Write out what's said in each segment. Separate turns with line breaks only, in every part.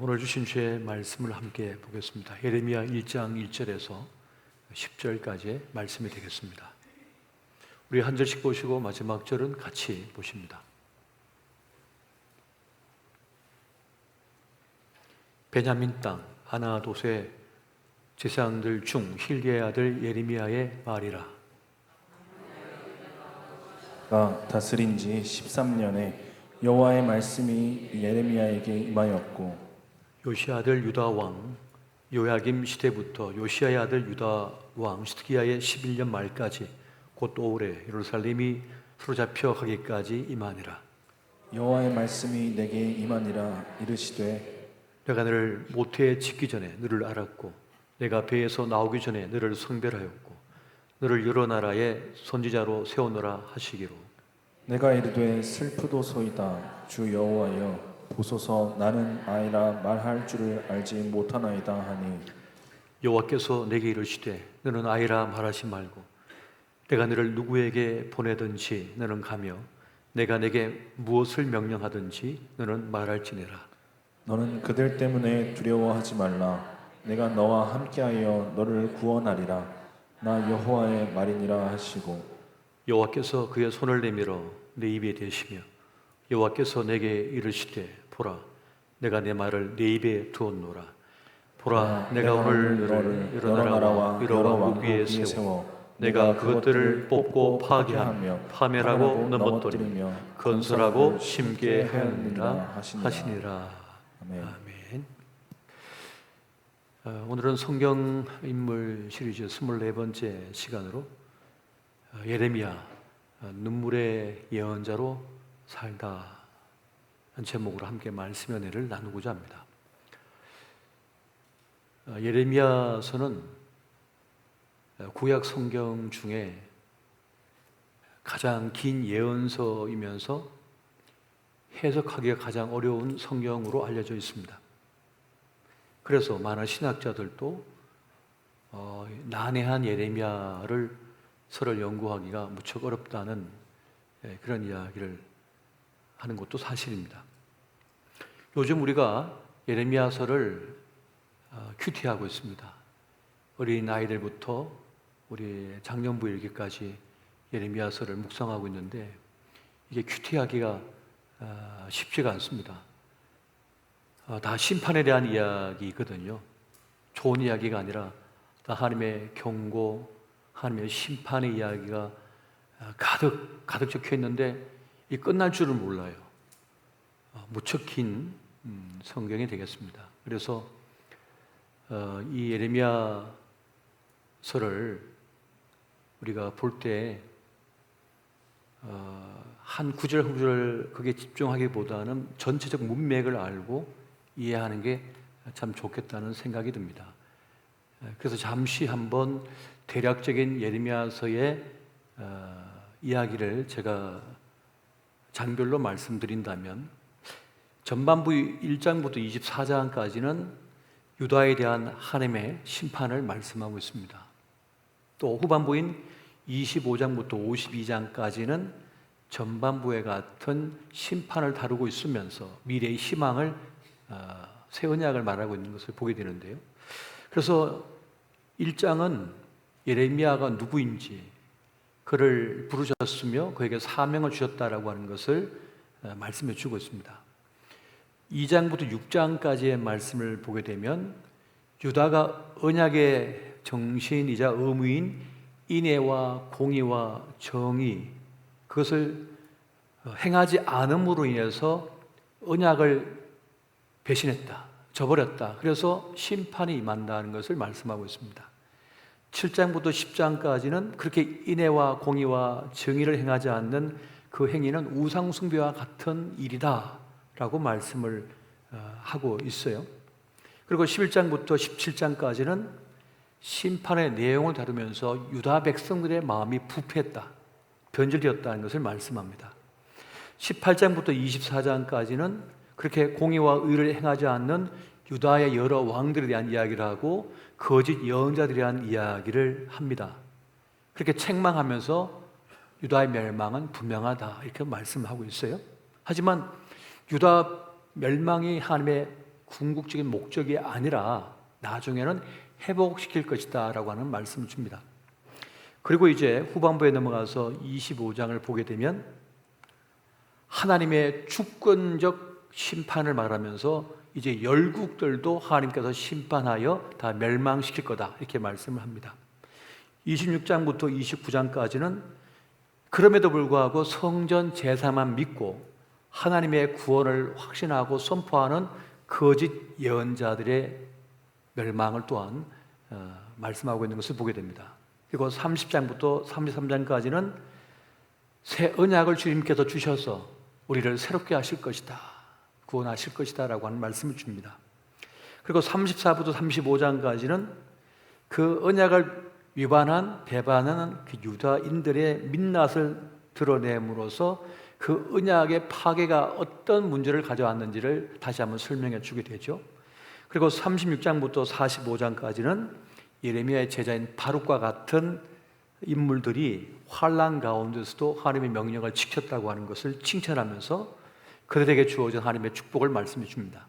오늘 주신 주의 말씀을 함께 보겠습니다. 예레미야 1장 1절에서 10절까지의 말씀이 되겠습니다. 우리 한 절씩 보시고 마지막 절은 같이 보십니다. 베냐민 땅 아나돗의 제사장들 중 힐기의 아들 예레미야의 말이라.
가 다스린 지 13년에 여호와의 말씀이 예레미야에게 임하였고,
요시야 아들 유다 왕 요야김 시대부터 요시야의 아들 유다 왕 시드기야의 11년 말까지 곧 오월에 예루살렘이 사로잡혀 가기까지 임하니라.
여호와의 말씀이 내게 임하니라. 이르시되
내가 너를 모태에 짓기 전에 너를 알았고 내가 배에서 나오기 전에 너를 성별하였고 너를 여러 나라의 선지자로 세우노라 하시기로.
내가 이르되 슬프도소이다. 주 여호와여, 보소서, 나는 아이라 말할 줄을 알지 못하나이다 하니,
여호와께서 내게 이르시되 너는 아이라 말하지 말고 내가 너를 누구에게 보내든지 너는 가며 내가 내게 무엇을 명령하든지 너는 말할지니라.
너는 그들 때문에 두려워하지 말라. 내가 너와 함께하여 너를 구원하리라. 나 여호와의 말이니라 하시고,
여호와께서 그의 손을 내밀어 내 입에 대시며 여호와께서 내게 이르시되 보라, 내가 내 말을 내 입에 두었노라. 보라, 내가 오늘 너를 여러 나라와 여러 왕국 위에 세워 내가 그것들을 뽑고 파괴하며 파멸하고 넘어뜨리며 건설하고 심게 하였느니라 하시니라. 아멘. 오늘은 성경 인물 시리즈 24번째 시간으로 예레미야 눈물의 예언자로 살다 한 제목으로 함께 말씀의 은혜를 나누고자 합니다. 예레미야서는 구약 성경 중에 가장 긴 예언서이면서 해석하기가 가장 어려운 성경으로 알려져 있습니다. 그래서 많은 신학자들도 난해한 예레미야를 서를 연구하기가 무척 어렵다는 그런 이야기를 하는 것도 사실입니다. 요즘 우리가 예레미야서를 큐티하고 있습니다. 어린 아이들부터 우리 장년부 이르기까지 예레미야서를 묵상하고 있는데 이게 큐티하기가 쉽지가 않습니다. 다 심판에 대한 이야기거든요. 좋은 이야기가 아니라 다 하나님의 경고, 하나님의 심판의 이야기가 가득 적혀 있는데 이 끝날 줄은 몰라요. 무척 긴 성경이 되겠습니다. 그래서 이 예레미야서를 우리가 볼 때 한 구절 한 구절 그게 집중하기보다는 전체적 문맥을 알고 이해하는 게 참 좋겠다는 생각이 듭니다. 그래서 잠시 한번 대략적인 예레미야서의 이야기를 제가 장별로 말씀드린다면, 전반부 1장부터 24장까지는 유다에 대한 하나님의 심판을 말씀하고 있습니다. 또 후반부인 25장부터 52장까지는 전반부에 같은 심판을 다루고 있으면서 미래의 희망을 새 언약을 말하고 있는 것을 보게 되는데요. 그래서 1장은 예레미야가 누구인지, 그를 부르셨으며 그에게 사명을 주셨다라고 하는 것을 말씀해 주고 있습니다. 2장부터 6장까지의 말씀을 보게 되면 유다가 언약의 정신이자 의무인 인애와 공의와 정의, 그것을 행하지 않음으로 인해서 언약을 배신했다, 저버렸다. 그래서 심판이 임한다는 것을 말씀하고 있습니다. 7장부터 10장까지는 그렇게 인애와 공의와 정의를 행하지 않는 그 행위는 우상 숭배와 같은 일이다 라고 말씀을 하고 있어요. 그리고 11장부터 17장까지는 심판의 내용을 다루면서 유다 백성들의 마음이 부패했다, 변질되었다는 것을 말씀합니다. 18장부터 24장까지는 그렇게 공의와 의를 행하지 않는 유다의 여러 왕들에 대한 이야기를 하고 거짓 예언자들에 대한 이야기를 합니다. 그렇게 책망하면서 유다의 멸망은 분명하다 이렇게 말씀하고 있어요. 하지만 유다 멸망이 하나님의 궁극적인 목적이 아니라 나중에는 회복시킬 것이다 라고 하는 말씀을 줍니다. 그리고 이제 후반부에 넘어가서 25장을 보게 되면 하나님의 주권적 심판을 말하면서 이제 열국들도 하나님께서 심판하여 다 멸망시킬 거다 이렇게 말씀을 합니다. 26장부터 29장까지는 그럼에도 불구하고 성전 제사만 믿고 하나님의 구원을 확신하고 선포하는 거짓 예언자들의 멸망을 또한 말씀하고 있는 것을 보게 됩니다. 그리고 30장부터 33장까지는 새 언약을 주님께서 주셔서 우리를 새롭게 하실 것이다, 구원하실 것이다 라고 하는 말씀을 줍니다. 그리고 34부터 35장까지는 그 언약을 위반한 배반하는 그 유다인들의 민낯을 드러냄으로써 그 언약의 파괴가 어떤 문제를 가져왔는지를 다시 한번 설명해 주게 되죠. 그리고 36장부터 45장까지는 예레미야의 제자인 바룩과 같은 인물들이 환난 가운데서도 하나님의 명령을 지켰다고 하는 것을 칭찬하면서 그들에게 주어진 하나님의 축복을 말씀해 줍니다.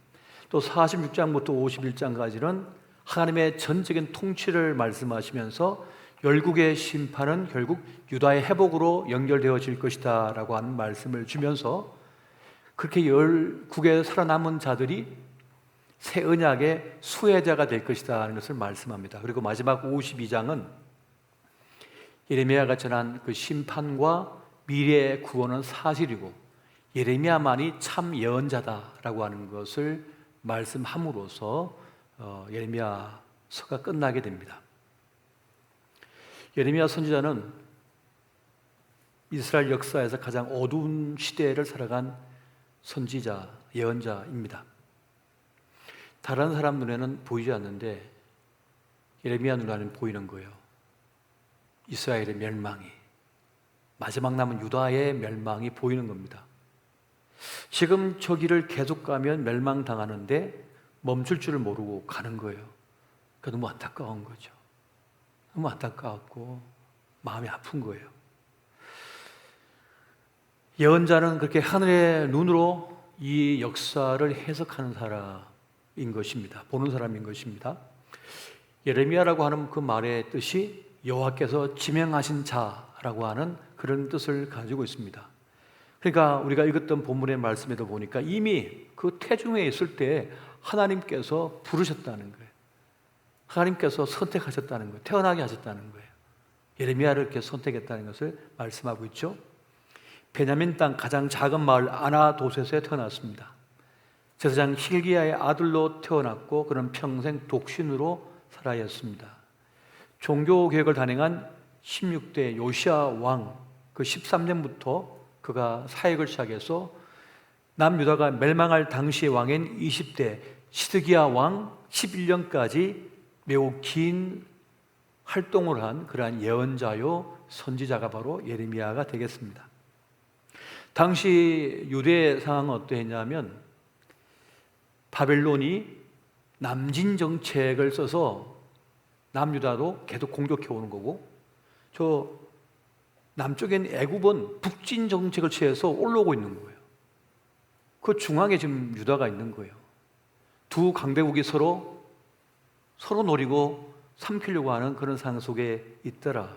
또 46장부터 51장까지는 하나님의 전적인 통치를 말씀하시면서 열국의 심판은 결국 유다의 회복으로 연결되어질 것이다 라고 하는 말씀을 주면서 그렇게 열국에 살아남은 자들이 새 언약의 수혜자가 될 것이다 하는 것을 말씀합니다. 그리고 마지막 52장은 예레미야가 전한 그 심판과 미래의 구원은 사실이고 예레미야만이 참 예언자다라고 하는 것을 말씀함으로써 예레미야서가 끝나게 됩니다. 예레미야 선지자는 이스라엘 역사에서 가장 어두운 시대를 살아간 선지자, 예언자입니다. 다른 사람 눈에는 보이지 않는데 예레미야 눈에는 보이는 거예요. 이스라엘의 멸망이, 마지막 남은 유다의 멸망이 보이는 겁니다. 지금 저 길을 계속 가면 멸망당하는데 멈출 줄을 모르고 가는 거예요. 그러니까 너무 안타까운 거죠. 너무 안타까웠고 마음이 아픈 거예요. 예언자는 그렇게 하늘의 눈으로 이 역사를 해석하는 사람인 것입니다. 보는 사람인 것입니다. 예레미야라고 하는 그 말의 뜻이 여호와께서 지명하신 자라고 하는 그런 뜻을 가지고 있습니다. 그러니까 우리가 읽었던 본문의 말씀에도 보니까 이미 그 태중에 있을 때 하나님께서 부르셨다는 거예요. 하나님께서 선택하셨다는 거예요. 태어나게 하셨다는 거예요. 예레미야를 이렇게 선택했다는 것을 말씀하고 있죠. 베냐민 땅 가장 작은 마을 아나도셋에 태어났습니다. 제사장 hil기야의 아들로 태어났고 그는 평생 독신으로 살아야 했습니다. 종교개혁을 단행한 16대 요시야 왕 그 13년부터 그가 사역을 시작해서 남유다가 멸망할 당시의 왕인 20대 시드기야 왕 11년까지 매우 긴 활동을 한 그러한 예언자요 선지자가 바로 예레미야가 되겠습니다. 당시 유대의 상황은 어떠했냐면 바벨론이 남진 정책을 써서 남유다도 계속 공격해 오는 거고 저 남쪽엔 애굽은 북진 정책을 취해서 올라오고 있는 거예요. 그 중앙에 지금 유다가 있는 거예요. 두 강대국이 서로 노리고 삼키려고 하는 그런 상황 속에 있더라.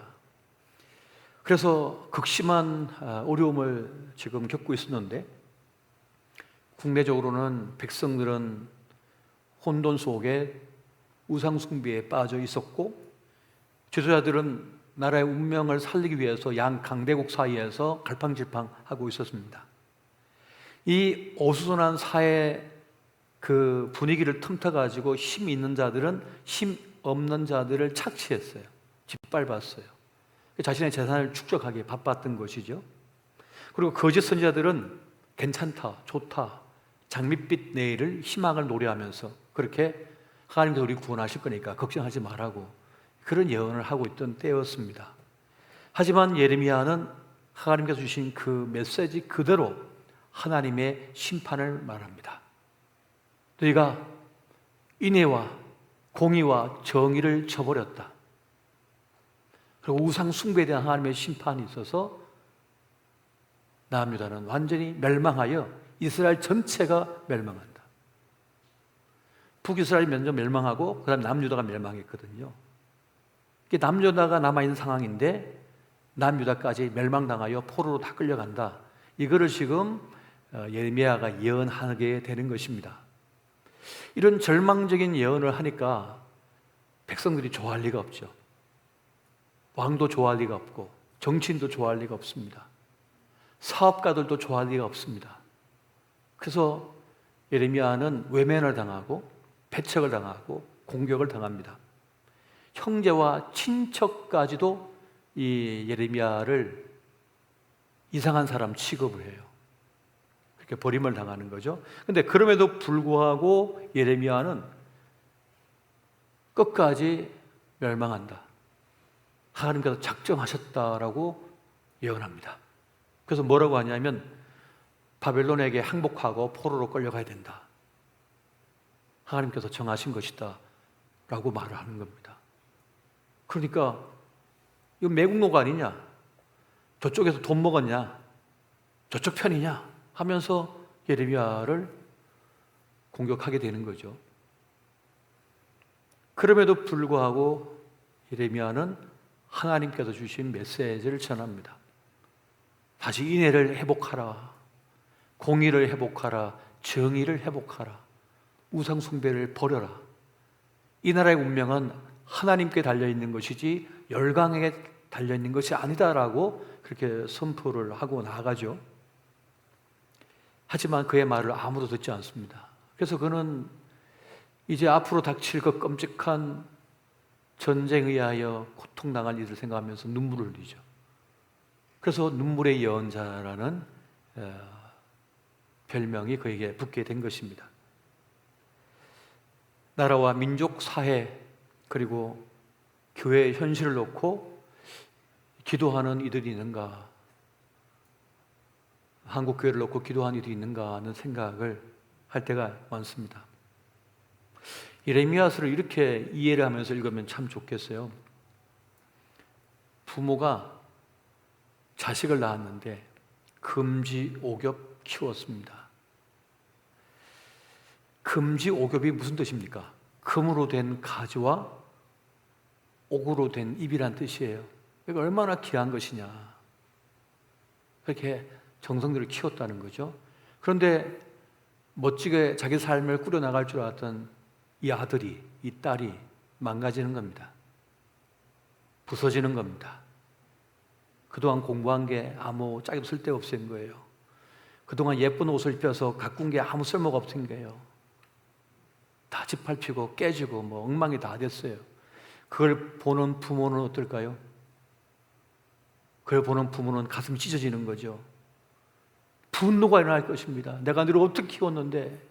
그래서 극심한 어려움을 지금 겪고 있었는데 국내적으로는 백성들은 혼돈 속에 우상 숭배에 빠져 있었고 지도자들은 나라의 운명을 살리기 위해서 양 강대국 사이에서 갈팡질팡하고 있었습니다. 이 어수선한 사회 그 분위기를 틈타가지고 힘 있는 자들은 힘 없는 자들을 착취했어요. 짓밟았어요. 자신의 재산을 축적하기에 바빴던 것이죠. 그리고 거짓 선지자들은 괜찮다, 좋다, 장밋빛 내일을 희망을 노래하면서 그렇게 하나님께서 우리 구원하실 거니까 걱정하지 말라고 그런 예언을 하고 있던 때였습니다. 하지만 예레미야는 하나님께서 주신 그 메시지 그대로 하나님의 심판을 말합니다. 너희가 인애와 공의와 정의를 저버렸다. 그리고 우상 숭배에 대한 하나님의 심판이 있어서 남유다는 완전히 멸망하여 이스라엘 전체가 멸망한다. 북이스라엘이 먼저 멸망하고 그다음 남유다가 멸망했거든요. 이게 남유다가 남아있는 상황인데 남유다까지 멸망당하여 포로로 다 끌려간다. 이거를 지금 예레미야가 예언하게 되는 것입니다. 이런 절망적인 예언을 하니까 백성들이 좋아할 리가 없죠. 왕도 좋아할 리가 없고 정치인도 좋아할 리가 없습니다. 사업가들도 좋아할 리가 없습니다. 그래서 예레미야는 외면을 당하고 배척을 당하고 공격을 당합니다. 형제와 친척까지도 이 예레미야를 이상한 사람 취급을 해요. 그렇게 버림을 당하는 거죠. 근데 그럼에도 불구하고 예레미야는 끝까지 멸망한다. 하나님께서 작정하셨다라고 예언합니다. 그래서 뭐라고 하냐면 바벨론에게 항복하고 포로로 끌려가야 된다. 하나님께서 정하신 것이다 라고 말을 하는 겁니다. 그러니까 이거 매국노가 아니냐, 저쪽에서 돈 먹었냐, 저쪽 편이냐 하면서 예레미야를 공격하게 되는 거죠. 그럼에도 불구하고 예레미야는 하나님께서 주신 메시지를 전합니다. 다시 인애를 회복하라, 공의를 회복하라, 정의를 회복하라, 우상 숭배를 버려라. 이 나라의 운명은 하나님께 달려있는 것이지 열강에게 달려있는 것이 아니다라고 그렇게 선포를 하고 나가죠. 하지만 그의 말을 아무도 듣지 않습니다. 그래서 그는 이제 앞으로 닥칠 그 끔찍한 전쟁에 의하여 고통당할 일을 생각하면서 눈물을 흘리죠. 그래서 눈물의 예언자라는 별명이 그에게 붙게 된 것입니다. 나라와 민족, 사회, 그리고 교회의 현실을 놓고 기도하는 이들이 있는가, 한국 교회를 놓고 기도하는 이들이 있는가 하는 생각을 할 때가 많습니다. 예레미야서를 이렇게 이해를 하면서 읽으면 참 좋겠어요. 부모가 자식을 낳았는데 금지 오겹 키웠습니다. 금지 오겹이 무슨 뜻입니까? 금으로 된 가지와 옥으로 된 입이란 뜻이에요. 이거 얼마나 귀한 것이냐. 그렇게 정성들을 키웠다는 거죠. 그런데 멋지게 자기 삶을 꾸려나갈 줄 알았던 이 아들이, 이 딸이 망가지는 겁니다. 부서지는 겁니다. 그동안 공부한 게 아무 짝이 쓸데없는 거예요. 그동안 예쁜 옷을 입혀서 가꾼 게 아무 쓸모가 없는 거예요. 다 짓밟히고 깨지고 뭐 엉망이 다 됐어요. 그걸 보는 부모는 어떨까요? 그걸 보는 부모는 가슴이 찢어지는 거죠. 분노가 일어날 것입니다. 내가 너를 어떻게 키웠는데,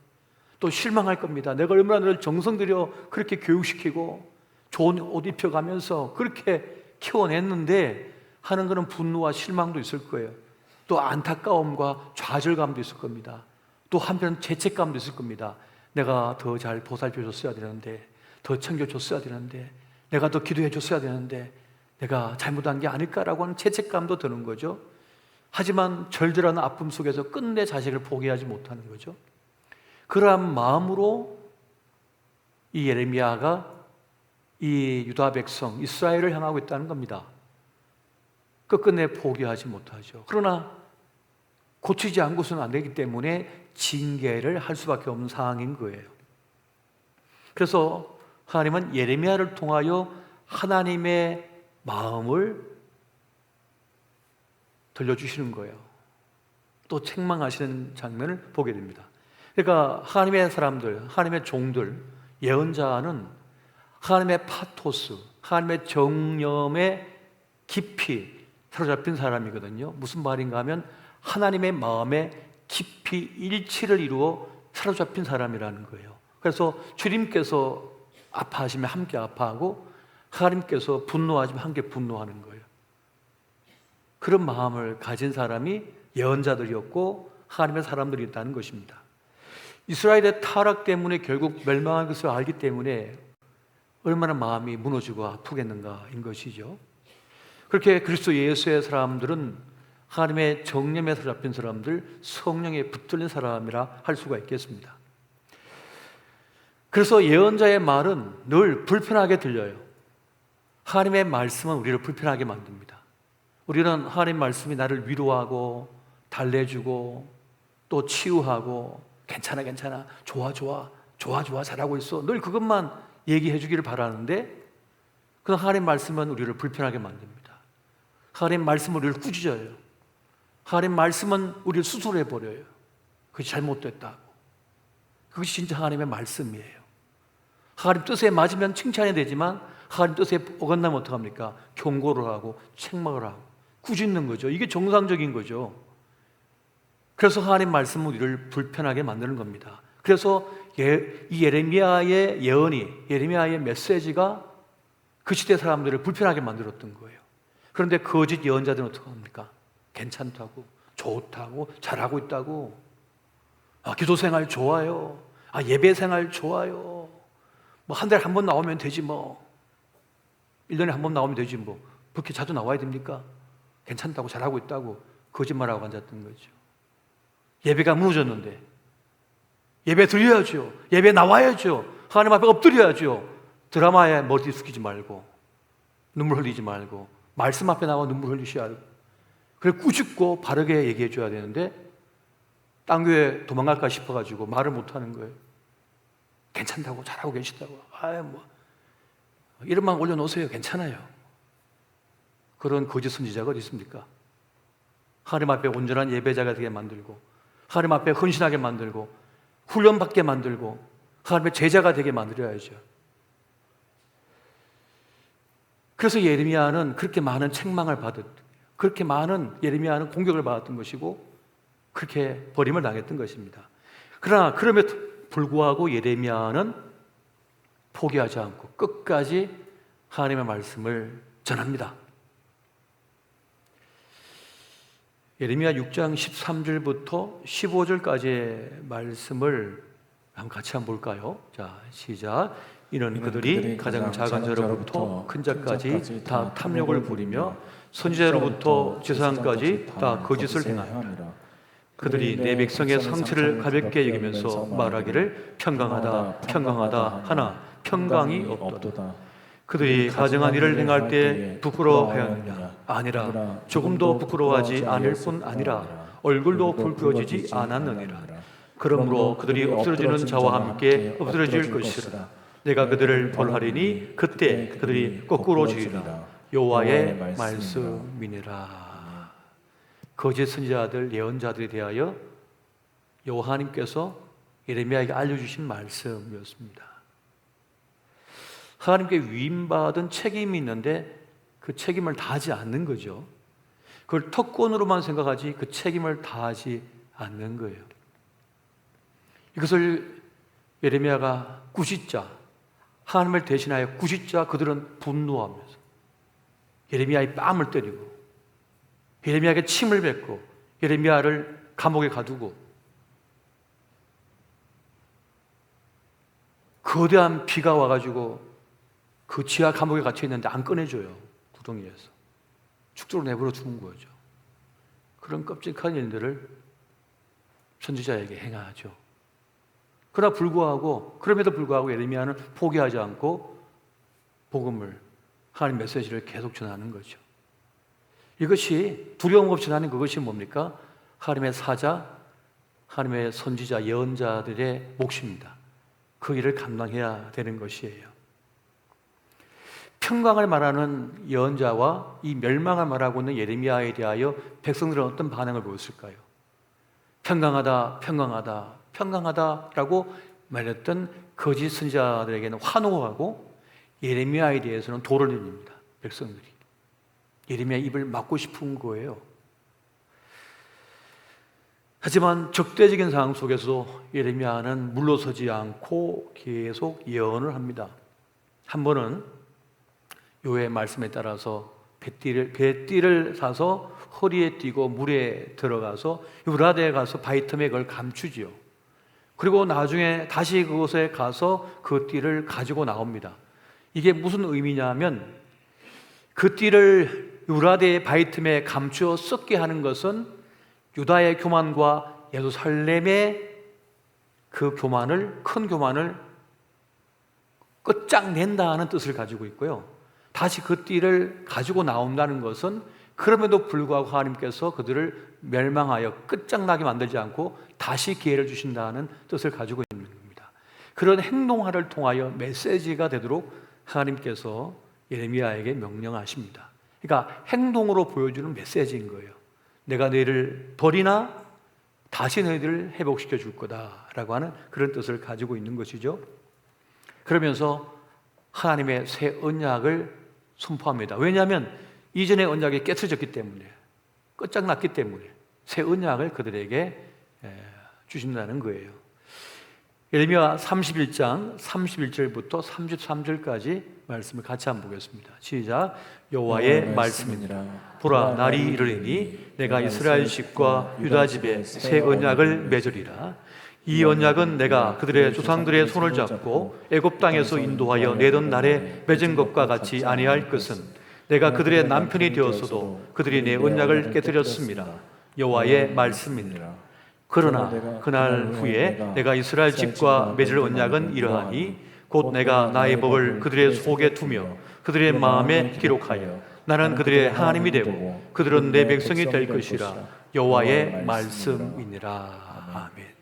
또 실망할 겁니다. 내가 얼마나 너를 정성 들여 그렇게 교육시키고 좋은 옷 입혀가면서 그렇게 키워냈는데 하는 그런 분노와 실망도 있을 거예요. 또 안타까움과 좌절감도 있을 겁니다. 또 한편 죄책감도 있을 겁니다. 내가 더 잘 보살펴줬어야 되는데, 더 챙겨줬어야 되는데, 내가 더 기도해줬어야 되는데 내가 잘못한 게 아닐까라고 하는 죄책감도 드는 거죠. 하지만 절절한 아픔 속에서 끝내 자식을 포기하지 못하는 거죠. 그러한 마음으로 이 예레미야가 이 유다 백성 이스라엘을 향하고 있다는 겁니다. 끝끝내 포기하지 못하죠. 그러나 고치지 않고서는 안 되기 때문에 징계를 할 수밖에 없는 상황인 거예요. 그래서 하나님은 예레미야를 통하여 하나님의 마음을 들려주시는 거예요. 또 책망하시는 장면을 보게 됩니다. 그러니까 하나님의 사람들, 하나님의 종들, 예언자는 하나님의 파토스, 하나님의 정념에 깊이 사로잡힌 사람이거든요. 무슨 말인가 하면 하나님의 마음에 깊이 일치를 이루어 사로잡힌 사람이라는 거예요. 그래서 주님께서 아파하시면 함께 아파하고 하나님께서 분노하시면 함께 분노하는 거예요. 그런 마음을 가진 사람이 예언자들이었고 하나님의 사람들이었다는 것입니다. 이스라엘의 타락 때문에 결국 멸망한 것을 알기 때문에 얼마나 마음이 무너지고 아프겠는가인 것이죠. 그렇게 그리스도 예수의 사람들은 하나님의 정념에 사로잡힌 사람들, 성령에 붙들린 사람이라 할 수가 있겠습니다. 그래서 예언자의 말은 늘 불편하게 들려요. 하나님의 말씀은 우리를 불편하게 만듭니다. 우리는 하나님 말씀이 나를 위로하고 달래주고 또 치유하고 괜찮아 괜찮아 좋아 좋아 좋아 좋아 잘하고 있어 늘 그것만 얘기해 주기를 바라는데, 그런 하나님 말씀은 우리를 불편하게 만듭니다. 하나님 말씀은 우리를 꾸짖어요. 하나님 말씀은 우리를 수술해 버려요. 그것이 잘못됐다고. 그것이 진짜 하나님의 말씀이에요. 하나님 뜻에 맞으면 칭찬이 되지만 하나님 뜻에 어긋나면 어떡합니까? 경고를 하고 책망을 하고 꾸짖는 거죠. 이게 정상적인 거죠. 그래서 하나님 말씀은 우리를 불편하게 만드는 겁니다. 그래서 이 예레미야의 예언이, 예레미야의 메시지가 그 시대 사람들을 불편하게 만들었던 거예요. 그런데 거짓 예언자들은 어떻게 합니까? 괜찮다고, 좋다고, 잘하고 있다고, 기도 생활 좋아요, 예배 생활 좋아요, 뭐 한 달에 한 번 나오면 되지, 뭐 1년에 한 번 나오면 되지, 뭐 그렇게 자주 나와야 됩니까? 괜찮다고, 잘하고 있다고 거짓말하고 앉았던 거죠. 예배가 무너졌는데 예배 드려야죠. 예배 나와야죠. 하나님 앞에 엎드려야죠. 드라마에 머리 숙이지 말고, 눈물 흘리지 말고, 말씀 앞에 나와 눈물 흘리셔야 하고, 그래 꾸짖고 바르게 얘기해 줘야 되는데 딴 교회 도망갈까 싶어가지고 말을 못하는 거예요. 괜찮다고, 잘하고 계시다고, 뭐 이름만 올려놓으세요, 괜찮아요. 그런 거짓 선지자가 어디 있습니까? 하나님 앞에 온전한 예배자가 되게 만들고, 하나님 앞에 헌신하게 만들고, 훈련받게 만들고, 하나님의 제자가 되게 만들어야죠. 그래서 예레미야는 그렇게 많은 책망을 그렇게 많은 예레미야는 공격을 받았던 것이고, 그렇게 버림을 당했던 것입니다. 그러나 그럼에도 불구하고 예레미야는 포기하지 않고 끝까지 하나님의 말씀을 전합니다. 예레미야 6장 13절부터 15절까지의 말씀을 같이 한번 볼까요? 자, 시작. 이는 그들이 가장 작은 자로부터 큰 자까지 다 탐욕을 부리며 선지자로부터 제사장까지 다 거짓을 행하니라. 그들이 내 백성의 상처를 가볍게 여기면서 말하기를 평강하다 평강하다 하나 평강이 없도다. 그들이 가정한 일을 행할 때 부끄러워하였느냐? 아니라 조금도 부끄러워하지 않을 뿐 아니라 얼굴도 붉어지지 않았느니라. 그러므로 그들이 엎드러지는 자와 함께 엎드러질 것이라. 내가 그들을 벌하리니 그때 그들이 거꾸로 지리라. 여호와의 말씀이니라. 거짓 선지자들, 예언자들에 대하여 여호와님께서 예레미야에게 알려주신 말씀이었습니다. 하나님께 위임받은 책임이 있는데 그 책임을 다하지 않는 거죠. 그걸 특권으로만 생각하지 그 책임을 다하지 않는 거예요. 이것을 예레미야가 꾸짖자, 하나님을 대신하여 꾸짖자 그들은 분노하면서 예레미야의 뺨을 때리고 예레미야에게 침을 뱉고 예레미야를 감옥에 가두고 거대한 비가 와가지고 그 지하 감옥에 갇혀 있는데 안 꺼내줘요. 구덩이에서 축적으로 내버려 두는 거죠. 그런 끔찍한 일들을 선지자에게 행하죠. 그럼에도 불구하고 예레미야는 포기하지 않고 복음을, 하나님 메시지를 계속 전하는 거죠. 이것이 두려움 없이 하는 그것이 뭡니까? 하나님의 사자, 하나님의 선지자, 예언자들의 몫입니다. 그 일을 감당해야 되는 것이에요. 평강을 말하는 예언자와 이 멸망을 말하고 있는 예레미야에 대하여 백성들은 어떤 반응을 보였을까요? 평강하다, 평강하다, 평강하다라고 말했던 거짓 선지자들에게는 환호하고 예레미야에 대해서는 돌을 내립니다. 백성들이 예레미야 입을 막고 싶은 거예요. 하지만 적대적인 상황 속에서 예레미야는 물러서지 않고 계속 예언을 합니다. 한 번은 여호와의 말씀에 따라서 배띠를 사서 허리에 띠고 물에 들어가서 유라데에 가서 바위 틈에 그걸 감추지요. 그리고 나중에 다시 그곳에 가서 그 띠를 가지고 나옵니다. 이게 무슨 의미냐면 그 띠를 유라데의 바위 틈에 감추어 썩게 하는 것은 유다의 교만과 예루살렘의 그 교만을, 큰 교만을 끝장낸다는 뜻을 가지고 있고요. 다시 그 띠를 가지고 나온다는 것은 그럼에도 불구하고 하나님께서 그들을 멸망하여 끝장나게 만들지 않고 다시 기회를 주신다는 뜻을 가지고 있는 겁니다. 그런 행동화를 통하여 메시지가 되도록 하나님께서 예레미야에게 명령하십니다. 그러니까 행동으로 보여주는 메시지인 거예요. 내가 너희를 버리나 다시 너희들을 회복시켜 줄 거다라고 하는 그런 뜻을 가지고 있는 것이죠. 그러면서 하나님의 새 언약을 선포합니다. 왜냐하면 이전의 언약이 깨트려졌기 때문에, 끝장났기 때문에 새 언약을 그들에게 주신다는 거예요. 예레미야 31장 31절부터 33절까지 말씀을 같이 한번 보겠습니다. 시작. 여호와의 말씀이니라. 보라, 날이 이르리니 내가 이스라엘 집과 유다 집에 새 언약을 맺으리라. 이 언약은 내가 그들의 조상들의 손을 잡고 애굽 땅에서 인도하여 내던 날에 맺은 것과 같이 아니할 것은 내가 그들의 남편이 되었어도 그들이 내 언약을 깨뜨렸습니다. 여호와의 말씀이니라. 그러나 그날 후에 내가 이스라엘 집과 맺을 언약은 이러하니 곧 내가 나의 법을 그들의 속에 두며 그들의 마음에 기록하여 나는 그들의 하나님이 되고 그들은 내 백성이 될 것이라. 여호와의 말씀이니라. 아멘.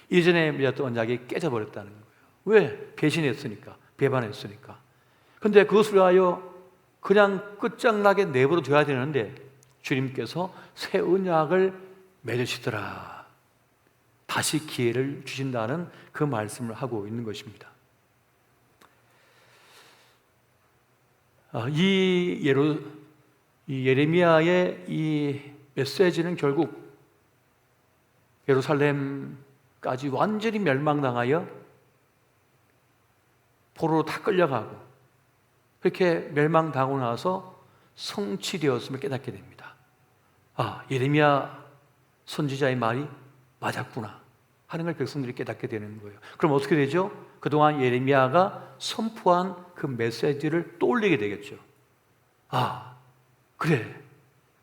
이전에 맺었던 언약이 깨져버렸다는 거예요. 왜? 배신했으니까, 배반했으니까. 근데 그것을 위하여 그냥 끝장나게 내버려 둬야 되는데 주님께서 새 언약을 맺으시더라. 다시 기회를 주신다는 그 말씀을 하고 있는 것입니다. 이 예레미야의 이 메시지는 결국 예루살렘까지 완전히 멸망당하여 포로로 다 끌려가고 그렇게 멸망당하고 나서 성취되었음을 깨닫게 됩니다. 예레미야 선지자의 말이 맞았구나 하는 걸 백성들이 깨닫게 되는 거예요. 그럼 어떻게 되죠? 그동안 예레미야가 선포한 그 메시지를 떠올리게 되겠죠. 그래.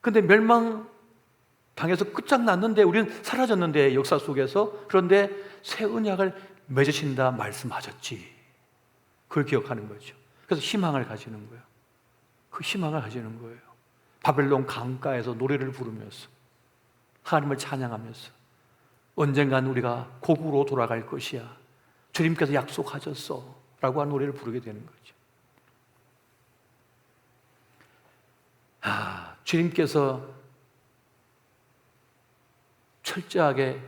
근데 멸망당해서 끝장났는데 우리는 사라졌는데 역사 속에서. 그런데 새 언약을 맺으신다 말씀하셨지. 그걸 기억하는 거죠. 그래서 희망을 가지는 거예요. 그 희망을 가지는 거예요. 바벨론 강가에서 노래를 부르면서 하나님을 찬양하면서 언젠간 우리가 고국으로 돌아갈 것이야. 주님께서 약속하셨어. 라고 하는 노래를 부르게 되는 거죠. 주님께서 철저하게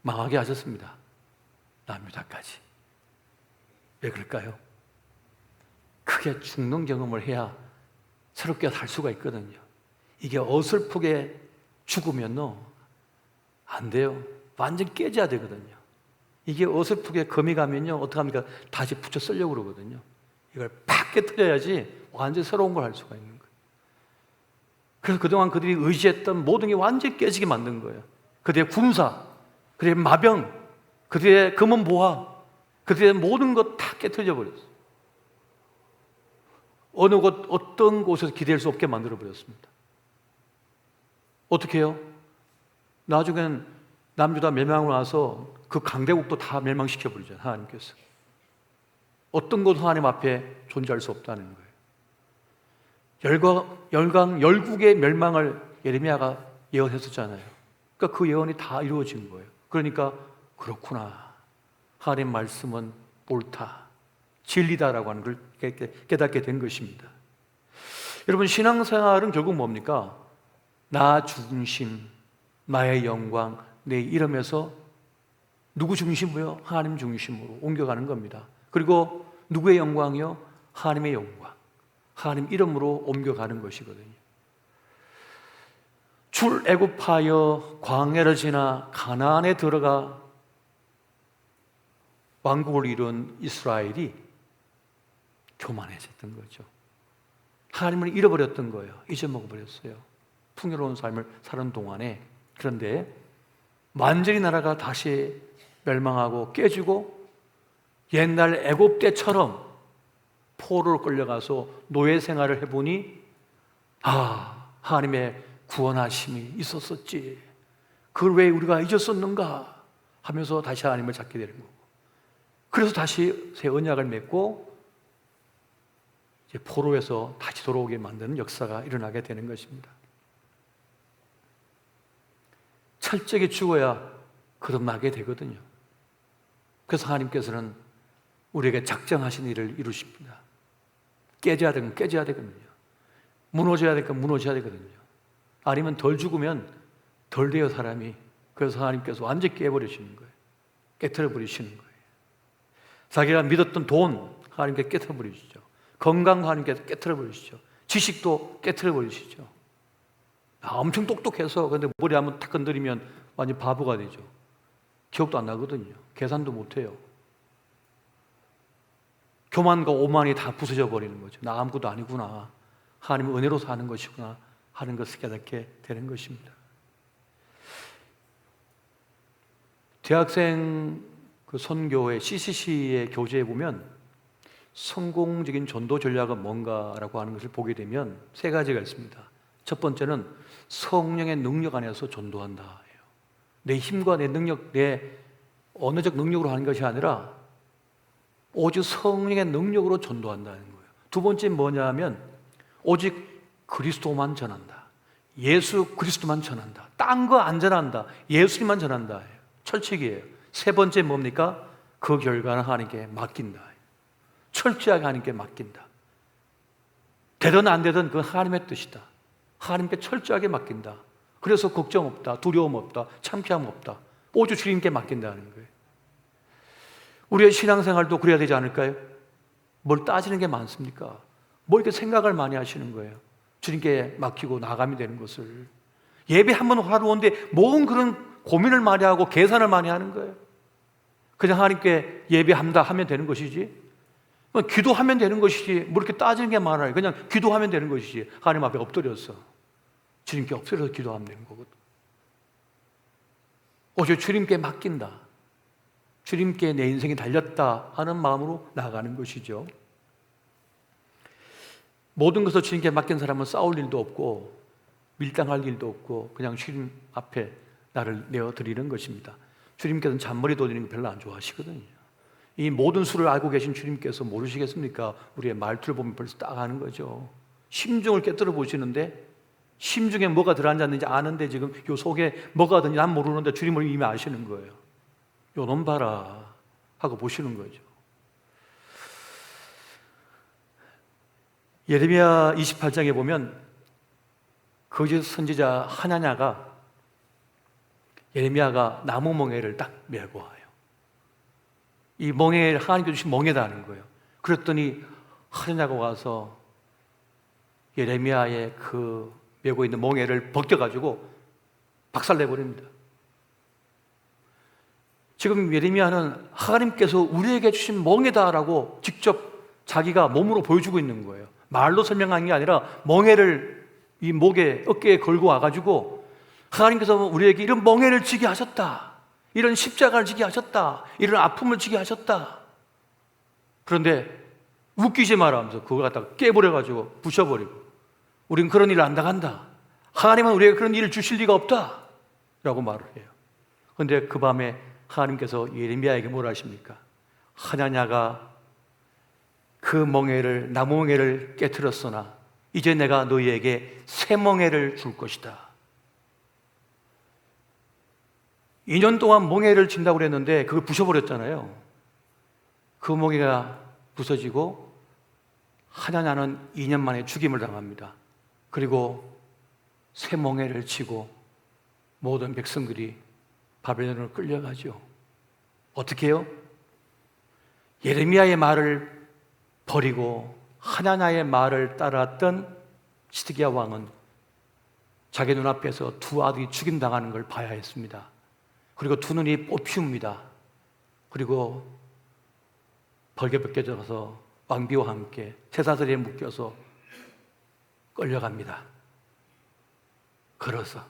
망하게 하셨습니다. 남유다까지. 왜 그럴까요? 크게 죽는 경험을 해야 새롭게 살 수가 있거든요. 이게 어설프게 죽으면요 안 돼요. 완전 깨져야 되거든요. 이게 어설프게 금이 가면요 어떻게 합니까? 다시 붙여 쓰려고 그러거든요. 이걸 팍 깨뜨려야지 완전 새로운 걸 할 수가 있는 거예요. 그래서 그동안 그들이 의지했던 모든 게 완전히 깨지게 만든 거예요. 그들의 군사, 그들의 마병, 그들의 금은보화, 그들의 모든 것 다 깨뜨려 버렸어요. 어느 곳 어떤 곳에서 기댈 수 없게 만들어 버렸습니다. 어떻게 해요? 나중엔 남유다 멸망으로 나서 그 강대국도 다 멸망시켜 버리잖아요. 하나님께서 어떤 곳 하나님 앞에 존재할 수 없다는 거예요. 열국의 멸망을 예레미야가 예언했었잖아요. 그러니까 그 예언이 다 이루어진 거예요. 그러니까 그렇구나. 하나님 말씀은 옳다, 진리다라고 하는 걸 깨닫게 된 것입니다. 여러분, 신앙생활은 결국 뭡니까? 나 중심, 나의 영광, 내 이름에서 누구 중심으로? 하나님 중심으로 옮겨가는 겁니다. 그리고 누구의 영광이요? 하나님의 영광, 하나님 이름으로 옮겨가는 것이거든요. 출애굽하여 광야를 지나 가나안에 들어가 왕국을 이룬 이스라엘이 교만해졌던 거죠. 하나님을 잃어버렸던 거예요. 잊어먹어버렸어요. 풍요로운 삶을 사는 동안에. 그런데 완전히 나라가 다시 멸망하고 깨지고 옛날 애굽 때처럼 포로로 끌려가서 노예 생활을 해보니 하나님의 구원하심이 있었었지. 그걸 왜 우리가 잊었었는가 하면서 다시 하나님을 찾게 되는 거고, 그래서 다시 새 언약을 맺고 이제 포로에서 다시 돌아오게 만드는 역사가 일어나게 되는 것입니다. 철저하게 죽어야 거듭나게 되거든요. 그래서 하나님께서는 우리에게 작정하신 일을 이루십니다. 깨져야 되면 깨져야 되거든요. 무너져야 되니까 무너져야 되거든요. 아니면 덜 죽으면 덜 돼요, 사람이. 그래서 하나님께서 완전히 깨버리시는 거예요. 깨트려 버리시는 거예요. 자기가 믿었던 돈 하나님께 깨트려 버리시죠. 건강 하나님께서 깨트려 버리시죠. 지식도 깨트려 버리시죠. 엄청 똑똑해서 근데 머리 한번 탁 건드리면 완전 바보가 되죠. 기억도 안 나거든요. 계산도 못 해요. 교만과 오만이 다 부서져 버리는 거죠. 나 아무것도 아니구나. 하나님은 은혜로 사는 것이구나 하는 것을 깨닫게 되는 것입니다. 대학생 그 선교회 CCC의 교재에 보면 성공적인 전도 전략은 뭔가라고 하는 것을 보게 되면 세 가지가 있습니다. 첫 번째는 성령의 능력 안에서 전도한다. 내 힘과 내 능력, 내 언어적 능력으로 하는 것이 아니라 오직 성령의 능력으로 전도한다는 거예요. 두 번째는 뭐냐면 오직 그리스도만 전한다. 예수 그리스도만 전한다. 딴 거 안 전한다. 예수님만 전한다. 철칙이에요. 세 번째 뭡니까? 그 결과는 하나님께 맡긴다. 철저하게 하나님께 맡긴다. 되든 안 되든 그건 하나님의 뜻이다. 하나님께 철저하게 맡긴다. 그래서 걱정 없다, 두려움 없다, 창피함 없다. 오직 주님께 맡긴다는 거예요. 우리의 신앙생활도 그래야 되지 않을까요? 뭘 따지는 게 많습니까? 뭐 이렇게 생각을 많이 하시는 거예요? 주님께 맡기고 나가면 되는 것을. 예배 한 번 하러 오는데 뭔 그런 고민을 많이 하고 계산을 많이 하는 거예요. 그냥 하나님께 예배한다 하면 되는 것이지, 기도하면 되는 것이지, 뭐 이렇게 따지는 게 많아요. 그냥 기도하면 되는 것이지. 하나님 앞에 엎드려서 주님께 엎드려서 기도하면 되는 거거든. 오직 주님께 맡긴다. 주님께 내 인생이 달렸다 하는 마음으로 나아가는 것이죠. 모든 것을 주님께 맡긴 사람은 싸울 일도 없고 밀당할 일도 없고 그냥 주님 앞에 나를 내어드리는 것입니다. 주님께서는 잔머리 돌리는 거 별로 안 좋아하시거든요. 이 모든 수를 알고 계신 주님께서 모르시겠습니까? 우리의 말투를 보면 벌써 딱 아는 거죠. 심중을 깨뜨려 보시는데 심중에 뭐가 들어앉았는지 아는데 지금 요 속에 뭐가 든지 난 모르는데 주님을 이미 아시는 거예요. 요 놈 봐라 하고 보시는 거죠. 예레미야 28장에 보면 거짓 선지자 하나냐가 예레미야가 나무 멍에를 딱 메고 와요. 이 멍에 하나님께 주신 멍에다는 거예요. 그랬더니 하나냐가 와서 예레미야의 그 메고 있는 멍에를 벗겨가지고 박살내버립니다. 지금 예레미야는 하나님께서 우리에게 주신 멍에다라고 직접 자기가 몸으로 보여주고 있는 거예요. 말로 설명한 게 아니라 멍에를 이 목에 어깨에 걸고 와가지고 하나님께서 우리에게 이런 멍에를 지게 하셨다, 이런 십자가를 지게 하셨다, 이런 아픔을 지게 하셨다. 그런데 웃기지 마라 하면서 그걸 갖다가 깨버려가지고 부셔버리고 우린 그런 일을 안 당한다, 하나님은 우리에게 그런 일을 주실 리가 없다 라고 말을 해요. 그런데 그 밤에 하나님께서 예레미야에게 뭐라 하십니까? 하나냐가 그 멍에를, 나무 멍에를 깨트렸으나 이제 내가 너희에게 새 멍에를 줄 것이다. 2년 동안 멍에를 진다고 그랬는데 그걸 부셔버렸잖아요. 그 멍에가 부서지고 하나냐는 2년 만에 죽임을 당합니다. 그리고 새 멍에를 치고 모든 백성들이 바벨론으로 끌려가죠. 어떻게 해요? 예레미야의 말을 버리고 하나냐의 말을 따랐던 시드기야 왕은 자기 눈앞에서 두 아들이 죽임당하는 걸 봐야 했습니다. 그리고 두 눈이 뽑히웁니다. 그리고 벌게 벗겨져서 왕비와 함께 제사들에 묶여서 끌려갑니다. 걸어서.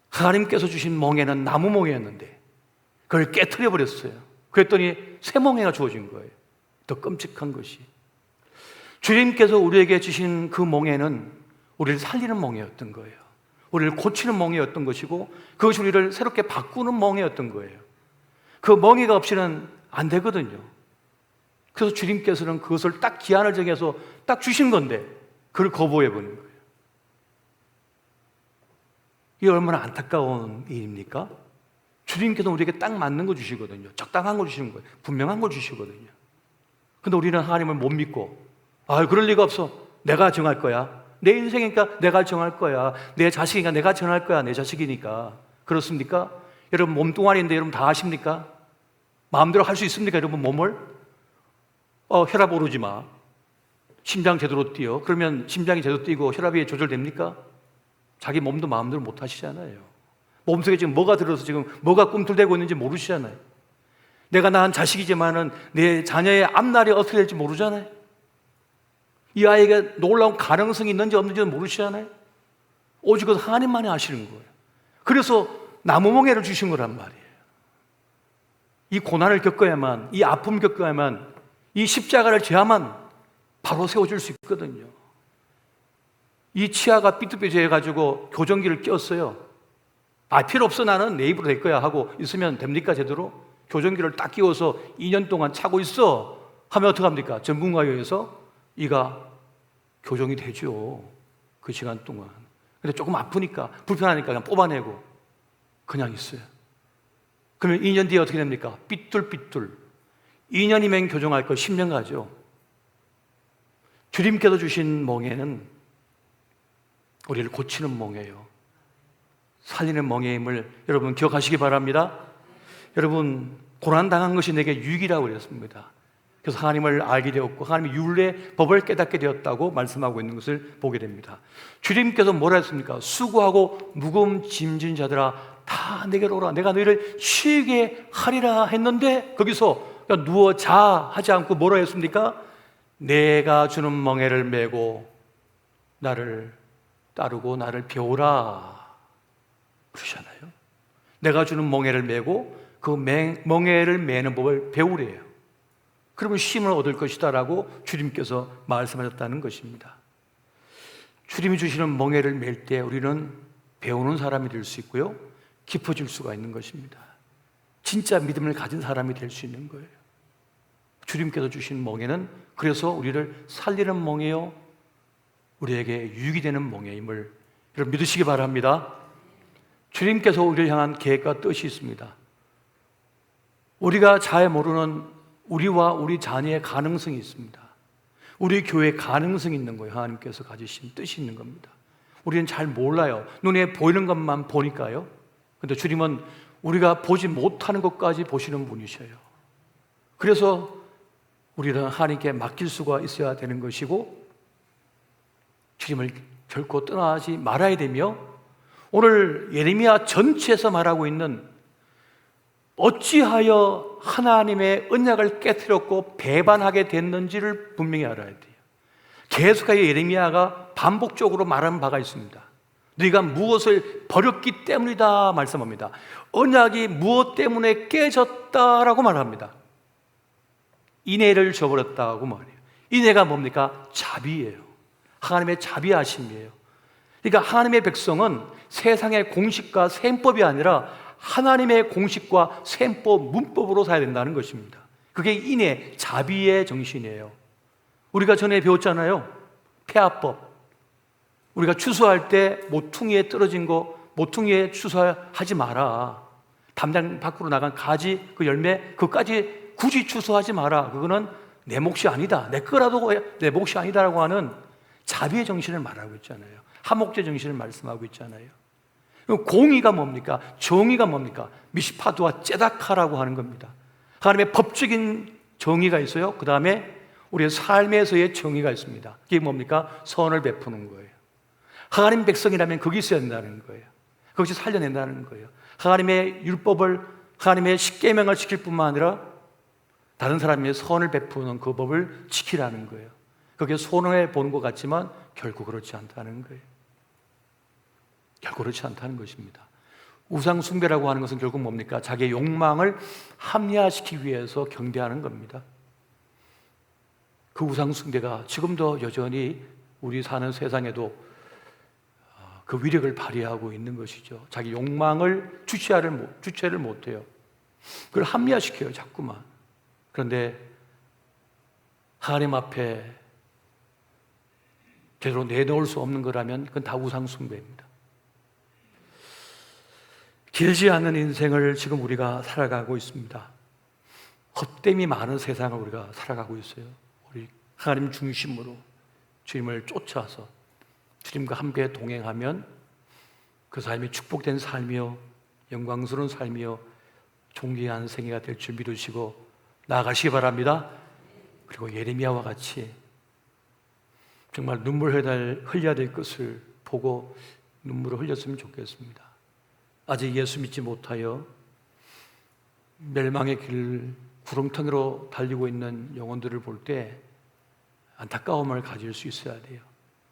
하나님께서 주신 멍에는 나무 멍에였는데 그걸 깨트려 버렸어요. 그랬더니 새 멍에가 주어진 거예요. 더 끔찍한 것이, 주님께서 우리에게 주신 그 멍에는 우리를 살리는 멍에였던 거예요. 우리를 고치는 멍에였던 것이고 그것이 우리를 새롭게 바꾸는 멍에였던 거예요. 그 멍에가 없이는 안 되거든요. 그래서 주님께서는 그것을 딱 기한을 정해서 딱 주신 건데 그걸 거부해 버린 거예요. 이게 얼마나 안타까운 일입니까? 주님께서 우리에게 딱 맞는 거 주시거든요. 적당한 거 주시는 거예요. 분명한 걸 주시거든요. 근데 우리는 하나님을 못 믿고, 그럴 리가 없어. 내가 정할 거야. 내 인생이니까 내가 정할 거야. 내 자식이니까 내가 정할 거야. 내 자식이니까. 그렇습니까? 여러분 몸뚱아리인데 여러분 다 아십니까? 마음대로 할 수 있습니까? 여러분 몸을? 혈압 오르지 마. 심장 제대로 뛰어. 그러면 심장이 제대로 뛰고 혈압이 조절됩니까? 자기 몸도 마음대로 못 하시잖아요. 몸속에 지금 뭐가 들어서 지금 뭐가 꿈틀대고 있는지 모르시잖아요. 내가 낳은 자식이지만은 내 자녀의 앞날이 어떻게 될지 모르잖아요. 이 아이에게 놀라운 가능성이 있는지 없는지도 모르시잖아요. 오직 그것은 하나님만이 아시는 거예요. 그래서 나무멍에를 주신 거란 말이에요. 이 고난을 겪어야만, 이 아픔을 겪어야만, 이 십자가를 져야만 바로 세워줄 수 있거든요. 이 치아가 삐뚤빼뚤해가지고 교정기를 꼈어요. 필요 없어, 나는 내 입으로 될 거야 하고 있으면 됩니까? 제대로? 교정기를 딱 끼워서 2년 동안 차고 있어 하면 어떡합니까? 전문가에 의해서 이가 교정이 되죠. 그 시간 동안. 근데 조금 아프니까, 불편하니까 그냥 뽑아내고 그냥 있어요. 그러면 2년 뒤에 어떻게 됩니까? 삐뚤삐뚤. 2년이면 교정할 거 10년 가죠. 주님께서 주신 멍에는 우리를 고치는 멍에요. 살리는 멍에임을 여러분 기억하시기 바랍니다. 여러분, 고난당한 것이 내게 유익이라고 그랬습니다. 그래서 하나님을 알게 되었고 하나님의 율례 법을 깨닫게 되었다고 말씀하고 있는 것을 보게 됩니다. 주님께서 뭐라 했습니까? 수고하고 무거운 짐진 자들아 다 내게로 오라. 내가 너희를 쉬게 하리라 했는데 거기서 누워 자 하지 않고 뭐라 했습니까? 내가 주는 멍에를 메고 나를 따르고 나를 배우라 그러잖아요. 내가 주는 멍에를 메고 그 멍에를 메는 법을 배우래요. 그러면 쉼을 얻을 것이다 라고 주님께서 말씀하셨다는 것입니다. 주님이 주시는 멍에를 맬 때 우리는 배우는 사람이 될 수 있고요, 깊어질 수가 있는 것입니다. 진짜 믿음을 가진 사람이 될 수 있는 거예요. 주님께서 주신 멍에는 그래서 우리를 살리는 멍에요, 우리에게 유익이 되는 멍에임을 여러분 믿으시기 바랍니다. 주님께서 우리를 향한 계획과 뜻이 있습니다. 우리가 잘 모르는 우리와 우리 자녀의 가능성이 있습니다. 우리 교회에 가능성이 있는 거예요. 하나님께서 가지신 뜻이 있는 겁니다. 우리는 잘 몰라요. 눈에 보이는 것만 보니까요. 그런데 주님은 우리가 보지 못하는 것까지 보시는 분이셔요. 그래서 우리는 하나님께 맡길 수가 있어야 되는 것이고 주님을 결코 떠나지 말아야 되며, 오늘 예레미야 전체에서 말하고 있는 어찌하여 하나님의 언약을 깨뜨렸고 배반하게 됐는지를 분명히 알아야 돼요. 계속하여 예레미야가 반복적으로 말하는 바가 있습니다. 네가 무엇을 버렸기 때문이다 말씀합니다. 언약이 무엇 때문에 깨졌다라고 말합니다. 인애를 저버렸다고 말해요. 인애가 뭡니까? 자비예요. 하나님의 자비하심이에요. 그러니까 하나님의 백성은 세상의 공식과 셈법이 아니라 하나님의 공식과 셈법, 문법으로 살아야 된다는 것입니다. 그게 인애, 자비의 정신이에요. 우리가 전에 배웠잖아요. 폐하법. 우리가 추수할 때 모퉁이에 떨어진 거 모퉁이에 추수하지 마라. 담장 밖으로 나간 가지, 그 열매, 그까지 굳이 추수하지 마라. 그거는 내 몫이 아니다. 내 거라도 내 몫이 아니다라고 하는 자비의 정신을 말하고 있잖아요. 하목제 정신을 말씀하고 있잖아요. 공의가 뭡니까? 정의가 뭡니까? 미시파두와 째다카라고 하는 겁니다. 하나님의 법적인 정의가 있어요. 그 다음에 우리의 삶에서의 정의가 있습니다. 그게 뭡니까? 선을 베푸는 거예요. 하나님 백성이라면 거기 있어야 된다는 거예요. 그것이 살려낸다는 거예요. 하나님의 율법을, 하나님의 십계명을 지킬 뿐만 아니라 다른 사람의 선을 베푸는 그 법을 지키라는 거예요. 그게 손해 보는 것 같지만 결코 그렇지 않다는 거예요. 결코 그렇지 않다는 것입니다. 우상 숭배라고 하는 것은 결국 뭡니까? 자기의 욕망을 합리화시키기 위해서 경배하는 겁니다. 그 우상 숭배가 지금도 여전히 우리 사는 세상에도 그 위력을 발휘하고 있는 것이죠. 자기 욕망을 주체를 못해요. 그걸 합리화시켜요, 자꾸만. 그런데 하나님 앞에 제대로 내놓을 수 없는 거라면 그건 다 우상숭배입니다. 길지 않은 인생을 지금 우리가 살아가고 있습니다. 헛됨이 많은 세상을 우리가 살아가고 있어요. 우리 하나님 중심으로 주님을 쫓아서 주님과 함께 동행하면 그 삶이 축복된 삶이요, 영광스러운 삶이요, 존귀한 생애가 될 줄 믿으시고 나아가시기 바랍니다. 그리고 예레미야와 같이 정말 눈물 흘려야 될 것을 보고 눈물을 흘렸으면 좋겠습니다. 아직 예수 믿지 못하여 멸망의 길 구렁텅이로 달리고 있는 영혼들을 볼 때 안타까움을 가질 수 있어야 돼요.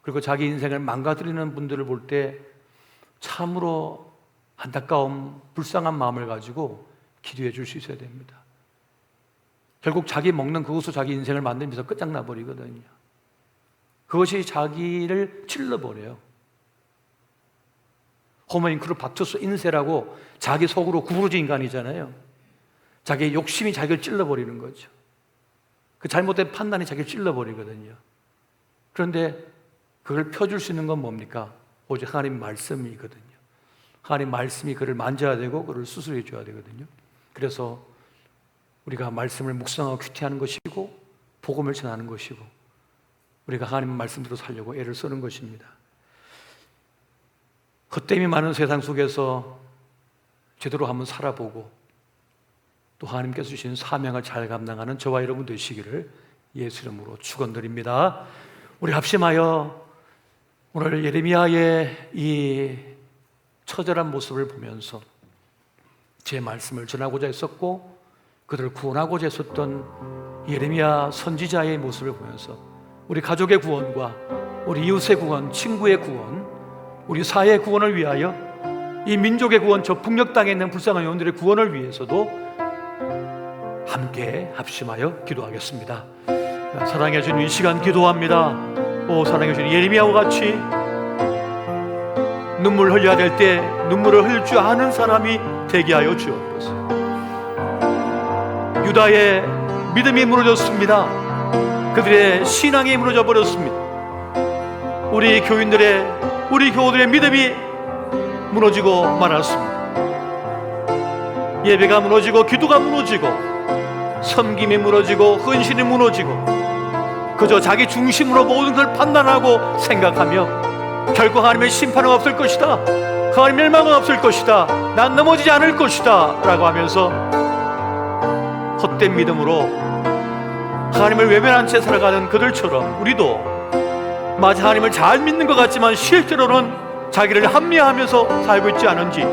그리고 자기 인생을 망가뜨리는 분들을 볼 때 참으로 안타까움, 불쌍한 마음을 가지고 기도해 줄 수 있어야 됩니다. 결국 자기 먹는 그것으로 자기 인생을 만들면서 끝장나 버리거든요. 그것이 자기를 찔러버려요. 호모인크루박투스 인세라고 자기 속으로 구부러진 인간이잖아요. 자기의 욕심이 자기를 찔러버리는 거죠. 그 잘못된 판단이 자기를 찔러버리거든요. 그런데 그걸 펴줄 수 있는 건 뭡니까? 오직 하나님 말씀이거든요. 하나님 말씀이 그를 만져야 되고 그를 수술해 줘야 되거든요. 그래서 우리가 말씀을 묵상하고 큐티하는 것이고 복음을 전하는 것이고 우리가 하나님 말씀대로 살려고 애를 쓰는 것입니다. 헛됨이 많은 세상 속에서 제대로 한번 살아보고 또 하나님께서 주신 사명을 잘 감당하는 저와 여러분 되시기를 예수 이름으로 축원드립니다. 우리 합심하여 오늘 예레미야의 이 처절한 모습을 보면서 제 말씀을 전하고자 했었고 그들을 구원하고자 했었던 예레미야 선지자의 모습을 보면서 우리 가족의 구원과 우리 이웃의 구원, 친구의 구원, 우리 사회의 구원을 위하여 이 민족의 구원, 저 북녘 땅에 있는 불쌍한 영혼들의 구원을 위해서도 함께 합심하여 기도하겠습니다. 사랑해 주님, 이 시간 기도합니다. 오 사랑해 주님, 예레미야와 같이 눈물 흘려야 될 때 눈물을 흘릴 줄 아는 사람이 되게 하여 주옵소서. 유다의 믿음이 무너졌습니다. 그들의 신앙이 무너져 버렸습니다. 우리 교우들의 믿음이 무너지고 말았습니다. 예배가 무너지고 기도가 무너지고 섬김이 무너지고 헌신이 무너지고 그저 자기 중심으로 모든 걸 판단하고 생각하며 결국 하나님의 심판은 없을 것이다, 하나님 멸망은 없을 것이다, 난 넘어지지 않을 것이다 라고 하면서 헛된 믿음으로 하나님을 외면한 채 살아가는 그들처럼 우리도 마치 하나님을 잘 믿는 것 같지만 실제로는 자기를 합리화하면서 살고 있지 않은지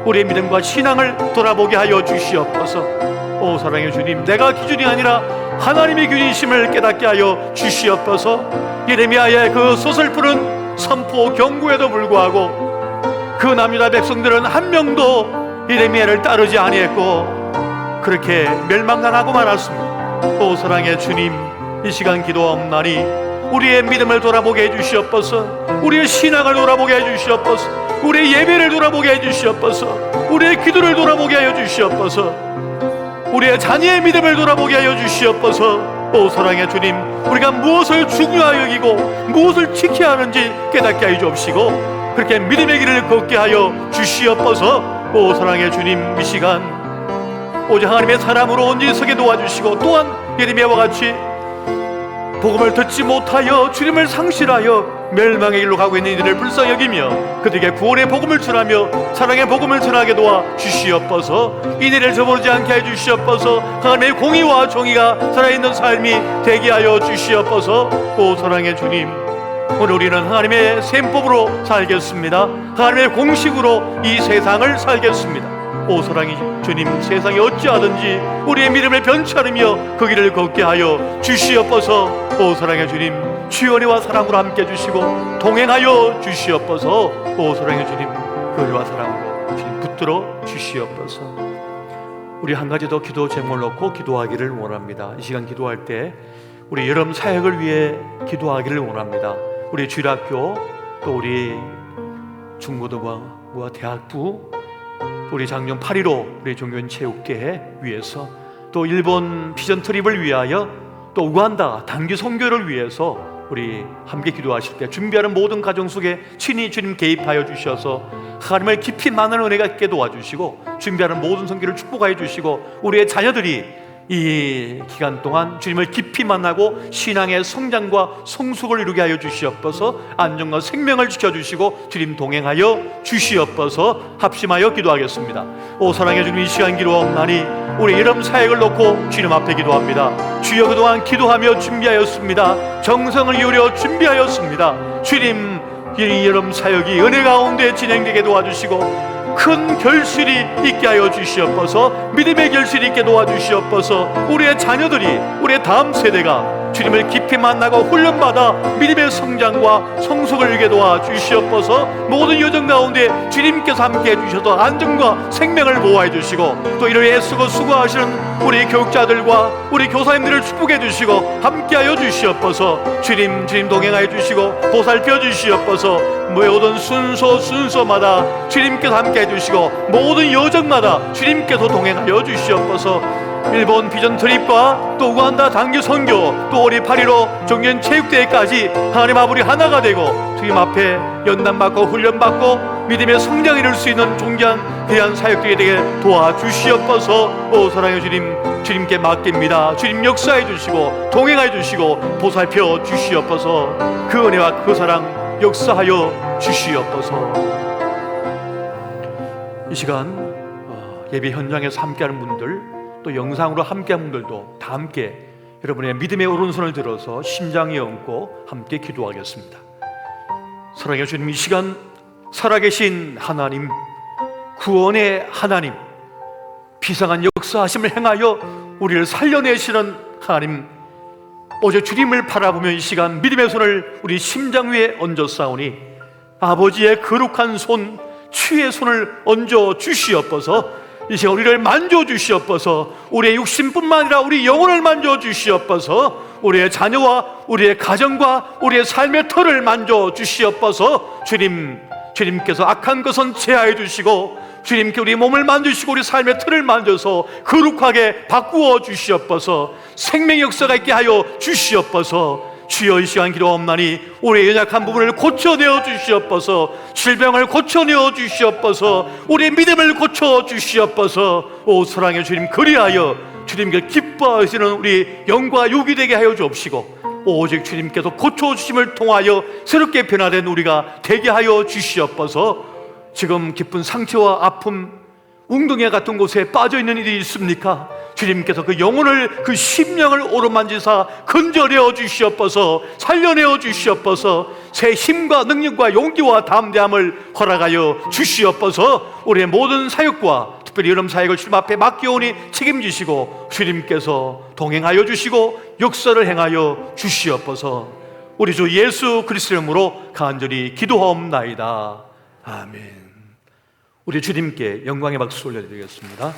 우리의 믿음과 신앙을 돌아보게 하여 주시옵소서. 오 사랑의 주님, 내가 기준이 아니라 하나님의 기준이심을 깨닫게 하여 주시옵소서. 예레미야의 그 소설풀은 선포 경고에도 불구하고 그 남유다 백성들은 한 명도 예레미야를 따르지 아니했고 그렇게 멸망당하고 말았습니다. 오 사랑의 주님, 이 시간 기도하옵나니 우리의 믿음을 돌아보게 해주시옵소서. 우리의 신앙을 돌아보게 해주시옵소서. 우리의 예배를 돌아보게 해주시옵소서. 우리의 기도를 돌아보게 하여 주시옵소서. 우리의 자녀의 믿음을 돌아보게 하여 주시옵소서. 오 사랑의 주님, 우리가 무엇을 중요하게 여기고 무엇을 지켜야 하는지 깨닫게 하여 주옵시고 그렇게 믿음의 길을 걷게 하여 주시옵소서. 오 사랑의 주님, 이 시간 오직 하나님의 사람으로 온전히 서게 도와주시고 또한 예레미야와 같이 복음을 듣지 못하여 주님을 상실하여 멸망의 길로 가고 있는 이들을 불쌍히 여기며 그들에게 구원의 복음을 전하며 사랑의 복음을 전하게 도와 주시옵소서. 이들을 저버리지 않게 해 주시옵소서. 하나님의 공의와 정의가 살아있는 삶이 되게 하여 주시옵소서. 오 사랑의 주님, 오늘 우리는 하나님의 셈법으로 살겠습니다. 하나님의 공식으로 이 세상을 살겠습니다. 오 사랑의 주님, 세상이 어찌하든지 우리의 믿음을 변치하며 그 길을 걷게 하여 주시옵소서. 오 사랑의 주님, 주의 은혜와 사랑으로 함께 해주시고 동행하여 주시옵소서. 오 사랑의 주님, 그 은혜와 사랑으로 주님 붙들어 주시옵소서. 우리 한 가지 더 기도 제목을 놓고 기도하기를 원합니다. 이 시간 기도할 때 우리 여름 사역을 위해 기도하기를 원합니다. 우리 주일학교 또 우리 중고등부와 대학부 우리 작년 8.15 우리 종교체육대회 위해서, 또 일본 비전 트립을 위하여, 또 우간다 단기 선교를 위해서 우리 함께 기도하실 때 준비하는 모든 가정 속에 친히 주님 개입하여 주셔서 하나님을 깊이 만나는 은혜가 있게 도와주시고, 준비하는 모든 선교를 축복하여 주시고, 우리의 자녀들이 이 기간 동안 주님을 깊이 만나고 신앙의 성장과 성숙을 이루게 하여 주시옵소서. 안전과 생명을 지켜주시고 주님 동행하여 주시옵소서. 합심하여 기도하겠습니다. 오 사랑해 주님, 이 시간 기도하옵나니 우리 여름 사역을 놓고 주님 앞에 기도합니다. 주여, 그동안 기도하며 준비하였습니다. 정성을 기울여 준비하였습니다. 주님, 이 여름 사역이 은혜 가운데 진행되게 도와주시고 큰 결실이 있게 하여 주시옵소서. 믿음의 결실이 있게 도와주시옵소서. 우리의 자녀들이, 우리의 다음 세대가 주님을 깊이 만나고 훈련받아 믿음의 성장과 성숙을 이루게 도와주시옵소서. 모든 여정 가운데 주님께서 함께 해주셔서 안전과 생명을 보호해 주시고, 또 이를 애쓰고 수고하시는 우리 교육자들과 우리 교사님들을 축복해 주시고 함께하여 주시옵소서. 주님 동행하여 주시고 보살펴 주시옵소서. 모든 순서마다 주님께서 함께 해주시고 모든 여정마다 주님께서 동행하여 주시옵소서. 일본 비전 트립과 또 우간다 단기 선교, 또 우리 8.15 종교체육대회까지 하나님 아버지 하나가 되고 주님 앞에 연단받고 훈련받고 믿음의 성장을 이룰 수 있는 존귀한 귀한 사역들이 되게 도와주시옵소서. 오 사랑의 주님, 주님께 맡깁니다. 주님 역사해 주시고 동행해 주시고 보살펴 주시옵소서. 그 은혜와 그 사랑 역사하여 주시옵소서. 이 시간 예배 현장에서 함께하는 분들, 또 영상으로 함께하는 분들도 다 함께 여러분의 믿음의 오른손을 들어서 심장에 얹고 함께 기도하겠습니다. 사랑해 주님, 이 시간 살아계신 하나님, 구원의 하나님, 비상한 역사하심을 행하여 우리를 살려내시는 하나님, 오직 주님을 바라보며 이 시간 믿음의 손을 우리 심장 위에 얹어 싸우니 아버지의 거룩한 손, 주의 손을 얹어 주시옵소서. 이 시간 우리를 만져 주시옵소서. 우리의 육신뿐만 아니라 우리 영혼을 만져 주시옵소서. 우리의 자녀와 우리의 가정과 우리의 삶의 터를 만져 주시옵소서. 주님께서 악한 것은 제하해 주시고 주님께 우리 몸을 만드시고 우리 삶의 틀을 만져서 거룩하게 바꾸어 주시옵소서. 생명의 역사가 있게 하여 주시옵소서. 주여, 이 시간 기도하옵나니 우리의 연약한 부분을 고쳐내어 주시옵소서. 질병을 고쳐내어 주시옵소서. 우리의 믿음을 고쳐 주시옵소서. 오 사랑의 주님, 그리하여 주님께 기뻐하시는 우리 영과 육이 되게 하여 주옵시고, 오직 주님께서 고쳐주심을 통하여 새롭게 변화된 우리가 되게 하여 주시옵소서. 지금 깊은 상처와 아픔, 웅덩이 같은 곳에 빠져있는 일이 있습니까? 주님께서 그 영혼을, 그 심령을 오르만지사 건져내어 주시옵소서. 살려내어 주시옵소서. 새 힘과 능력과 용기와 담대함을 허락하여 주시옵소서. 우리의 모든 사역과 특별히 여름 사역을 주님 앞에 맡겨오니 책임지시고 주님께서 동행하여 주시고 역사를 행하여 주시옵소서. 우리 주 예수 그리스도의 이름으로 간절히 기도하옵나이다. 아멘. 우리 주님께 영광의 박수 올려드리겠습니다.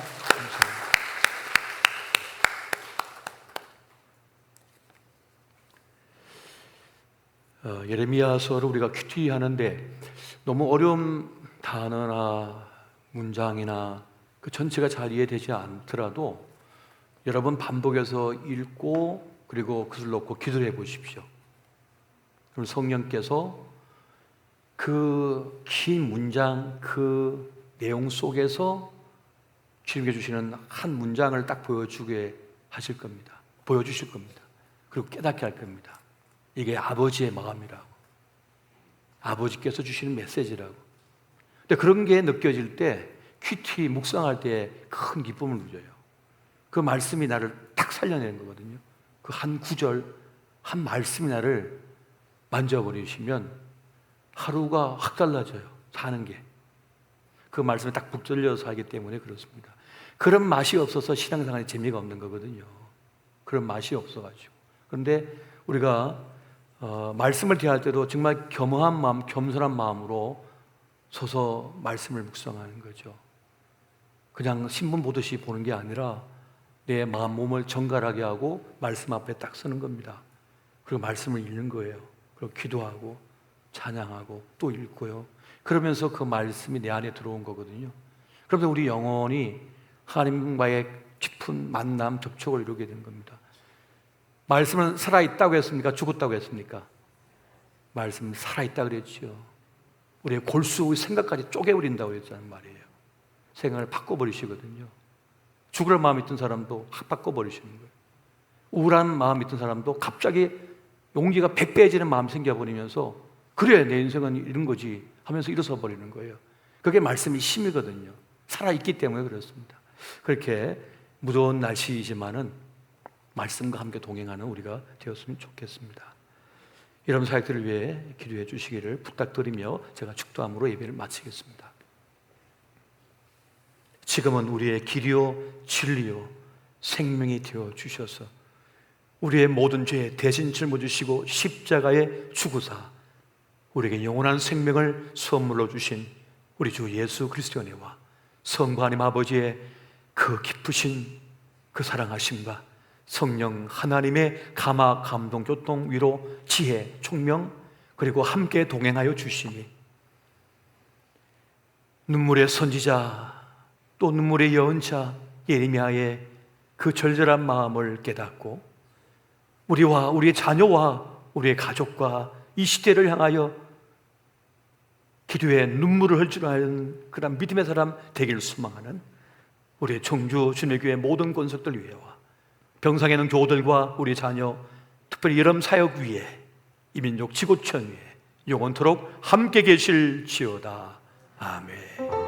예레미야서를 우리가 큐티 하는데 너무 어려운 단어나 문장이나 그 전체가 잘 이해되지 않더라도 여러분 반복해서 읽고 그리고 그것을 놓고 기도를 해보십시오. 그럼 성령께서 그 긴 문장, 그 내용 속에서 주님께 주시는 한 문장을 딱 보여주게 하실 겁니다. 보여주실 겁니다. 그리고 깨닫게 할 겁니다. 이게 아버지의 마음이라고, 아버지께서 주시는 메시지라고. 근데 그런 게 느껴질 때 큐티 묵상할 때 큰 기쁨을 누려요. 그 말씀이 나를 딱 살려내는 거거든요. 그 한 구절, 한 말씀이 나를 만져버리시면 하루가 확 달라져요. 사는 게. 그 말씀에 딱 붙들려서 하기 때문에 그렇습니다. 그런 맛이 없어서 신앙생활에 재미가 없는 거거든요. 그런 맛이 없어가지고. 그런데 우리가 말씀을 대할 때도 정말 겸허한 마음, 겸손한 마음으로 서서 말씀을 묵상하는 거죠. 그냥 신문 보듯이 보는 게 아니라 내 마음, 몸을 정갈하게 하고 말씀 앞에 딱 서는 겁니다. 그리고 말씀을 읽는 거예요. 그리고 기도하고 찬양하고 또 읽고요. 그러면서 그 말씀이 내 안에 들어온 거거든요. 그러면 우리 영혼이 하나님과의 깊은 만남, 접촉을 이루게 되는 겁니다. 말씀은 살아있다고 했습니까? 죽었다고 했습니까? 말씀은 살아있다고 그랬죠. 우리의 골수, 생각까지 쪼개버린다고 했잖아요 말이에요. 생각을 바꿔버리시거든요. 죽을 마음이 있던 사람도 확 바꿔버리시는 거예요. 우울한 마음이 있던 사람도 갑자기 용기가 100배해지는 마음이 생겨버리면서 그래 내 인생은 이런 거지 하면서 일어서 버리는 거예요. 그게 말씀이 힘이거든요. 살아있기 때문에 그렇습니다. 그렇게 무더운 날씨이지만은 말씀과 함께 동행하는 우리가 되었으면 좋겠습니다. 이런 사역들을 위해 기도해 주시기를 부탁드리며 제가 축도함으로 예배를 마치겠습니다. 지금은 우리의 길이요 진리요 생명이 되어 주셔서 우리의 모든 죄에 대신 짊어지시고 십자가에 죽으사 우리에게 영원한 생명을 선물로 주신 우리 주 예수 그리스도의 은혜와 성부 하나님 아버지의 그 깊으신 그 사랑하심과 성령 하나님의 감화, 감동, 교통, 위로, 지혜, 총명 그리고 함께 동행하여 주시니 눈물의 선지자 또 눈물의 예언자 예레미야의 그 절절한 마음을 깨닫고 우리와 우리의 자녀와 우리의 가족과 이 시대를 향하여 기도에 눈물을 흘 줄 아는 그런 믿음의 사람 되기를 소망하는 우리의 청주 주님의 교회 모든 권속들 위해와 병상에 있는 교우들과 우리 자녀 특별히 여름 사역 위에 이 민족 지구촌 위에 영원토록 함께 계실지어다. 아멘.